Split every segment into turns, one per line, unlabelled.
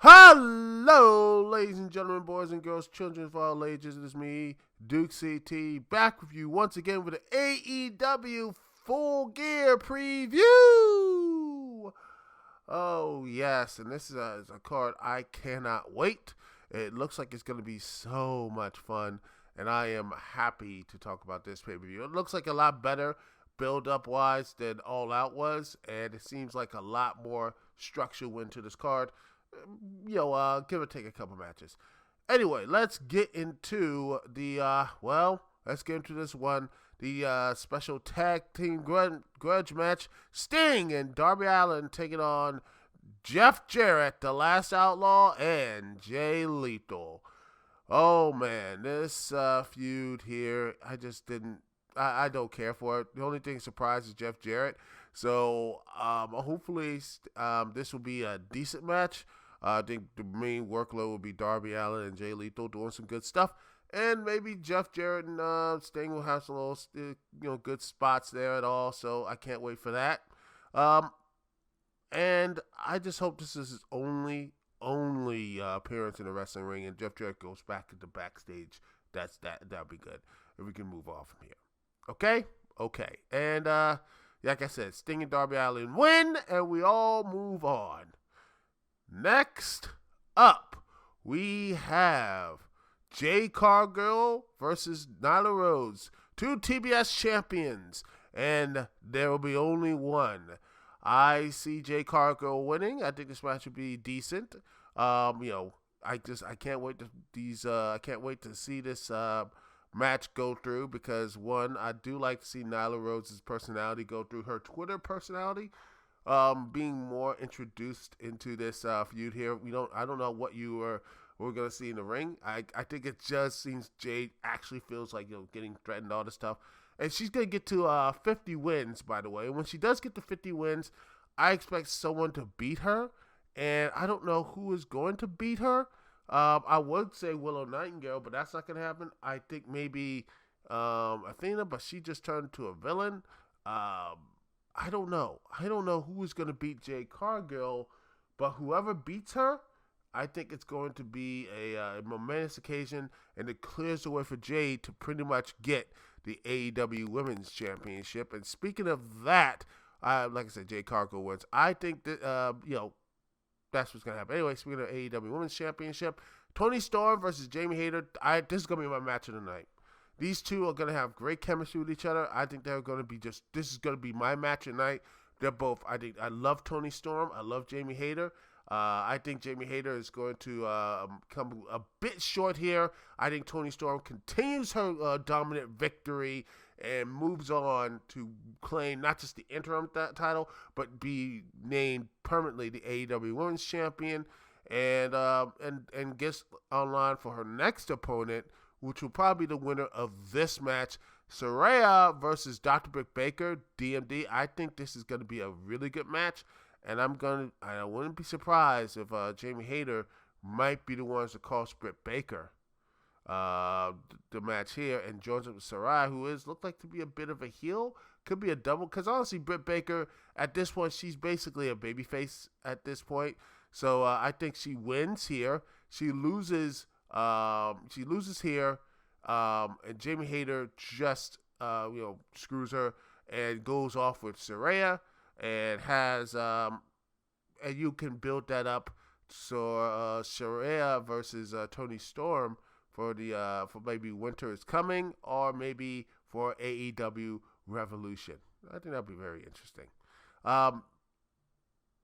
Hello, ladies and gentlemen, boys and girls, children of all ages. It is me, Duke CT, back with you once again with an AEW Full Gear preview. Oh, yes, and this is a card I cannot wait. It looks like it's going to be so much fun, and I am happy to talk about this pay-per-view. It looks like a lot better build-up wise than All Out was, and it seems like a lot more structure went to this card. Give or take a couple matches. Anyway, let's get into this one. The special tag team grudge match. Sting and Darby Allin taking on Jeff Jarrett, the Last Outlaw, and Jay Lethal. Oh, man, this feud here, I don't care for it. The only thing surprised is Jeff Jarrett. So hopefully this will be a decent match. I think the main workload will be Darby Allin and Jay Lethal doing some good stuff. And maybe Jeff Jarrett and Sting will have some little, good spots there at all. So I can't wait for that. And I just hope this is his only appearance in the wrestling ring, and Jeff Jarrett goes back to the backstage. That'd be good if we can move on from here. Okay. And like I said, Sting and Darby Allin win, and we all move on. Next up, we have Jade Cargill versus Nyla Rose, two TBS champions, and there will be only one. I see Jade Cargill winning. I think this match will be decent. I can't wait to see this match go through because one, I do like to see Nyla Rose's personality go through, her Twitter personality. Being more introduced into this feud here. I don't know what we're gonna see in the ring. I think it just seems Jade actually feels like getting threatened, all this stuff, and she's gonna get to 50 wins. By the way, and when she does get to 50 wins, I expect someone to beat her, and I don't know who is going to beat her. I would say Willow Nightingale, but that's not gonna happen. I think maybe Athena, but she just turned into a villain. I don't know who is going to beat Jade Cargill, but whoever beats her, I think it's going to be a momentous occasion, and it clears the way for Jade to pretty much get the AEW Women's Championship. And speaking of that, like I said, Jade Cargill wins. I think that, that's what's going to happen. Anyway, speaking of AEW Women's Championship, Toni Storm versus Jamie Hayter. This is going to be my match of the night. These two are going to have great chemistry with each other. I think they're going to be this is going to be my match at night. They're both, I love Toni Storm. I love Jamie Hayter. I think Jamie Hayter is going to come a bit short here. I think Toni Storm continues her dominant victory and moves on to claim not just the interim title, but be named permanently the AEW Women's Champion and gets online for her next opponent, which will probably be the winner of this match, Saraya versus Dr. Britt Baker, DMD. I think this is going to be a really good match, and I wouldn't be surprised if Jamie Hayter might be the ones to cost Britt Baker the match here, and joins up with Saraya, who looked like to be a bit of a heel. Could be a double, because honestly, Britt Baker, at this point, she's basically a babyface at this point. So I think she wins here. She loses here, and Jamie Hayter just screws her and goes off with Saraya, and has and you can build that up. So Saraya versus Toni Storm for maybe Winter is Coming, or maybe for AEW Revolution. I think that'd be very interesting.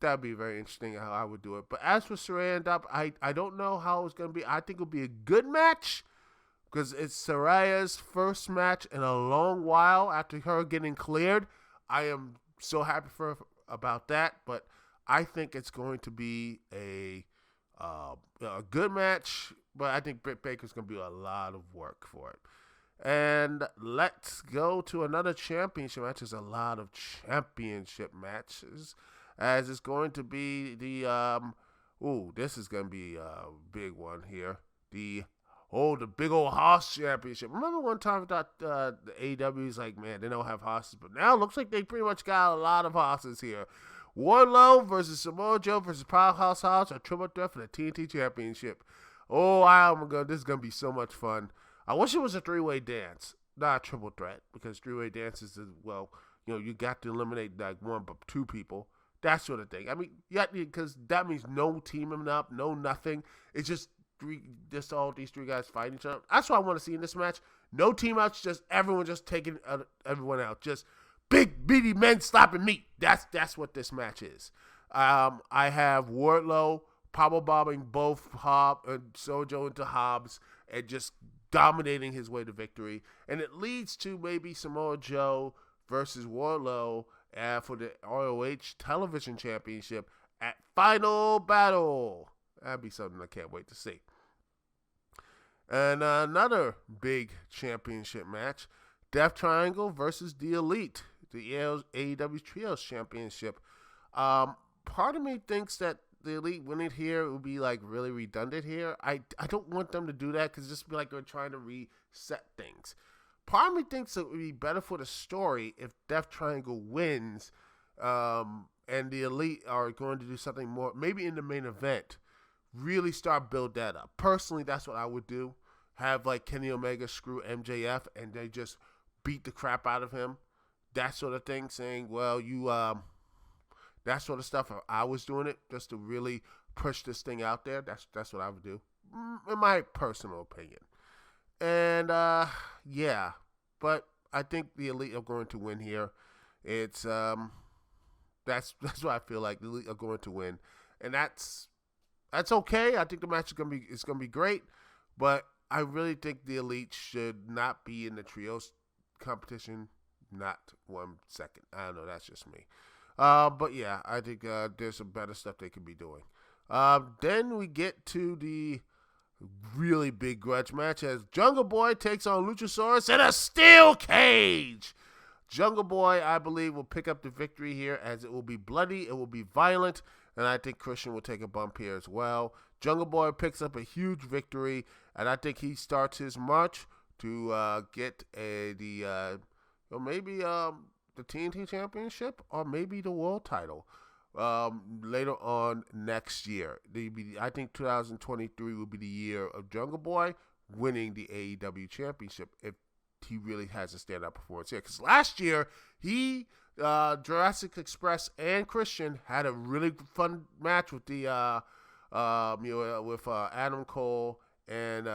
That'd be very interesting how I would do it. But as for Saraya and Dop, I don't know how it's going to be. I think it'll be a good match because it's Saraya's first match in a long while after her getting cleared. I am so happy for her about that. But I think it's going to be a good match. But I think Britt Baker's going to be a lot of work for it. And let's go to another championship match. There's a lot of championship matches, as it's going to be this is going to be a big one here. The big old horse championship. Remember one time I thought the AEW's like, man, they don't have horses, but now it looks like they pretty much got a lot of horses here. Wardlow versus Samoa Joe versus Powerhouse Hobbs, a triple threat for the TNT Championship. Oh, this is gonna be so much fun. I wish it was a three-way dance, not a triple threat, because three-way dances is, well, you got to eliminate like one but two people, that sort of thing. I mean, yeah, because that means no teaming up, no nothing. It's just all these three guys fighting each other. That's what I want to see in this match. No team outs, just everyone just taking everyone out. Just big, beady men slapping meat. That's what this match is. I have Wardlow power bombing both Hobbs and Sojo into Hobbs and just dominating his way to victory. And it leads to maybe Samoa Joe versus Wardlow for the ROH Television Championship at Final Battle. That'd be something I can't wait to see. And another big championship match, Death Triangle versus The Elite, the AEW Trios Championship. Part of me thinks that the Elite winning here would be like really redundant here. I don't want them to do that because just be like they're trying to reset things. Part of me thinks it would be better for the story if Death Triangle wins, and the Elite are going to do something more, maybe in the main event. Really start build that up. Personally, that's what I would do. Have like Kenny Omega screw MJF and they just beat the crap out of him. That sort of thing. Saying, well, that sort of stuff. If I was doing it just to really push this thing out there, that's what I would do, in my personal opinion. And yeah, but I think the Elite are going to win here. It's that's what I feel like. The Elite are going to win, and that's okay. I think the match is gonna be great, but I really think the Elite should not be in the trios competition. Not 1 second. I don't know. That's just me. But yeah, I think there's some better stuff they could be doing. Then we get to the really big grudge match as Jungle Boy takes on Luchasaurus in a steel cage. Jungle Boy, I believe, will pick up the victory here as it will be bloody, it will be violent, and I think Christian will take a bump here as well. Jungle Boy picks up a huge victory, and I think he starts his march to get the TNT Championship or maybe the World Title later on next year. I think 2023 will be the year of Jungle Boy winning the AEW Championship if he really has a standout performance here. Because last year, Jurassic Express and Christian had a really fun match with the with Adam Cole and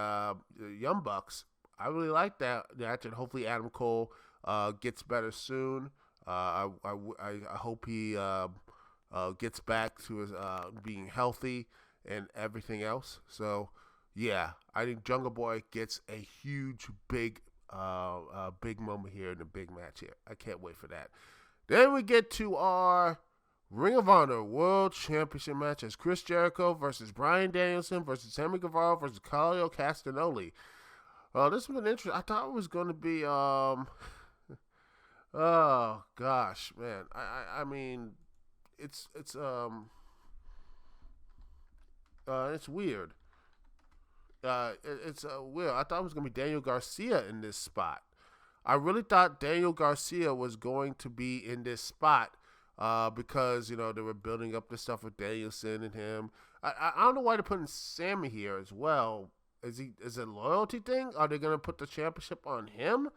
Young Bucks. I really like that match, and hopefully Adam Cole gets better soon. I hope he gets back to his being healthy and everything else. So yeah, I think Jungle Boy gets a huge, big moment here in a big match here. I can't wait for that. Then we get to our Ring of Honor World Championship match as Chris Jericho versus Bryan Danielson versus Sammy Guevara versus Claudio Castagnoli. This has been interesting. I thought it was going to be oh gosh, man. I mean, it's weird. It's weird. I thought it was going to be Daniel Garcia in this spot. I really thought Daniel Garcia was going to be in this spot because, they were building up the stuff with Danielson and him. I don't know why they're putting Sammy here as well. Is it a loyalty thing? Are they going to put the championship on him?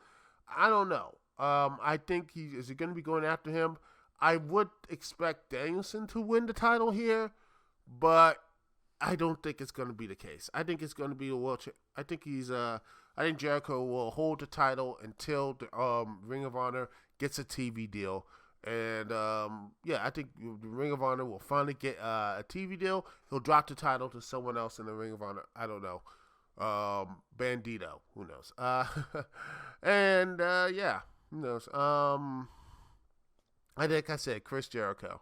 I don't know. I think is he going to be going after him? I would expect Danielson to win the title here, but I don't think it's going to be the case. I think it's going to be a world. I think Jericho will hold the title until the Ring of Honor gets a TV deal, and I think the Ring of Honor will finally get a TV deal. He'll drop the title to someone else in the Ring of Honor. I don't know, Bandito. Who knows? Who knows? I think I said Chris Jericho.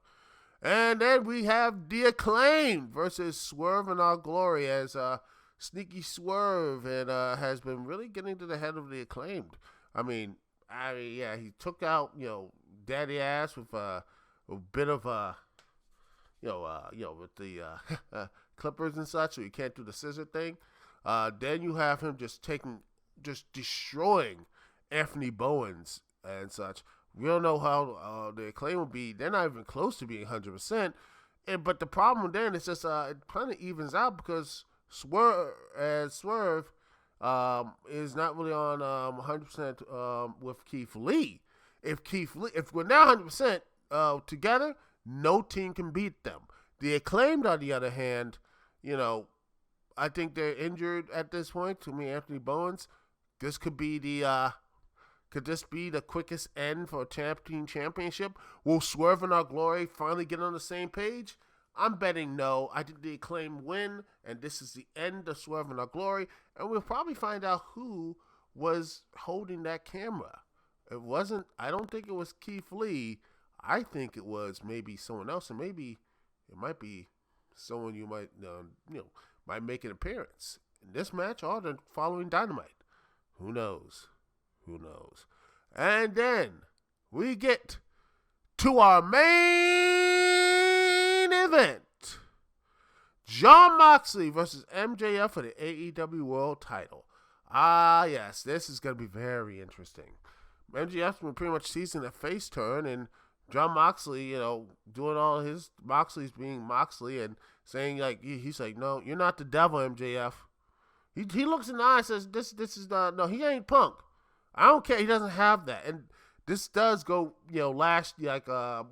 And then we have The Acclaimed versus Swerve and Our Glory as Sneaky Swerve and has been really getting to the head of The Acclaimed. I mean, he took out, Daddy Ass with a bit of with the clippers and such, so you can't do the scissor thing. Then you have him just destroying Anthony Bowens and such. We don't know how the Acclaim will be. They're not even close to being 100%. But the problem then is just it kind of evens out because Swerve is not really on 100% with Keith Lee. If we're now 100% together, no team can beat them. The Acclaimed, on the other hand, I think they're injured at this point. To me, Anthony Bowens, this could be could this be the quickest end for a team championship? Will Swerve and Our Glory finally get on the same page? I'm betting no. I think the Acclaim win, and this is the end of Swerve and Our Glory, and we'll probably find out who was holding that camera. I don't think it was Keith Lee. I think it was maybe someone else, and maybe it might be someone you might make an appearance in this match or the following Dynamite. Who knows? And then we get to our main event. Jon Moxley versus MJF for the AEW World Title. Yes, this is going to be very interesting. MJF's been pretty much seizing a face turn, and Jon Moxley, doing all his Moxley's being Moxley and saying he's like, no, you're not the devil, MJF. He looks in the eye and says, this is no, he ain't Punk. I don't care. He doesn't have that. And this does go, last, a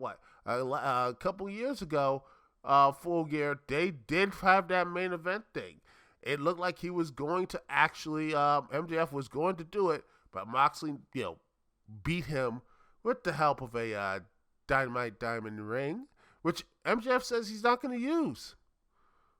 couple years ago, Full Gear, they did have that main event thing. It looked like he was going to actually, MJF was going to do it, but Moxley, beat him with the help of a Dynamite Diamond ring, which MJF says he's not going to use.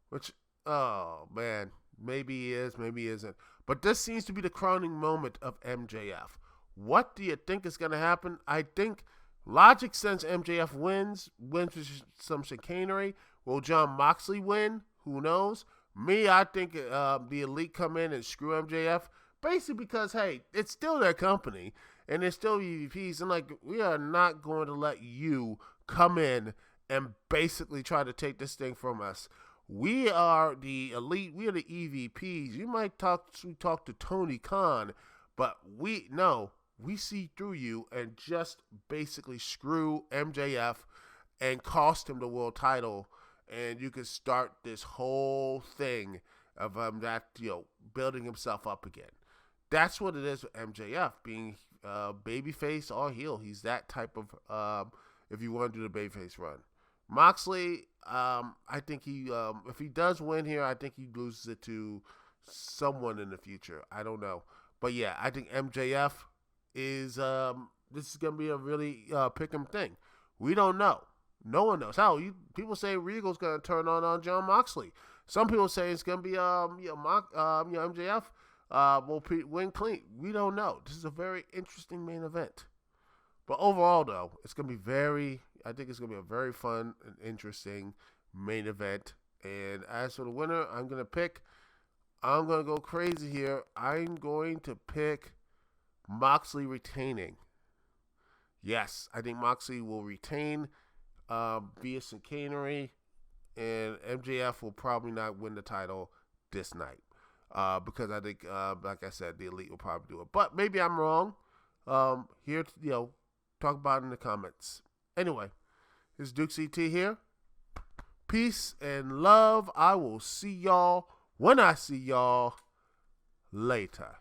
Which, oh, man, maybe he is, maybe he isn't. But this seems to be the crowning moment of MJF. What do you think is going to happen? I think logic says MJF wins with some chicanery. Will Jon Moxley win? Who knows? Me, I think the Elite come in and screw MJF. Basically because, hey, it's still their company. And they're still EVPs. And, we are not going to let you come in and basically try to take this thing from us. We are the Elite. We are the EVPs. You might talk to Tony Khan, but we see through you and just basically screw MJF and cost him the world title. And you can start this whole thing of building himself up again. That's what it is with MJF, being babyface or heel. He's that type of, if you want to do the babyface run. Moxley, I think if he does win here, I think he loses it to someone in the future. I don't know. But yeah, I think MJF is, this is going to be a really pick 'em thing. We don't know. No one knows. People say Regal's going to turn on Jon Moxley. Some people say it's going to be, MJF will win clean. We don't know. This is a very interesting main event. But overall, though, I think it's going to be a very fun and interesting main event. And as for the winner, I'm going to go crazy here. I'm going to pick Moxley retaining. Yes, I think Moxley will retain via chicanery. And MJF will probably not win the title this night. Because I think, like I said, the Elite will probably do it. But maybe I'm wrong. Here, talk about it in the comments. Anyway, it's Duke CT here. Peace and love. I will see y'all when I see y'all later.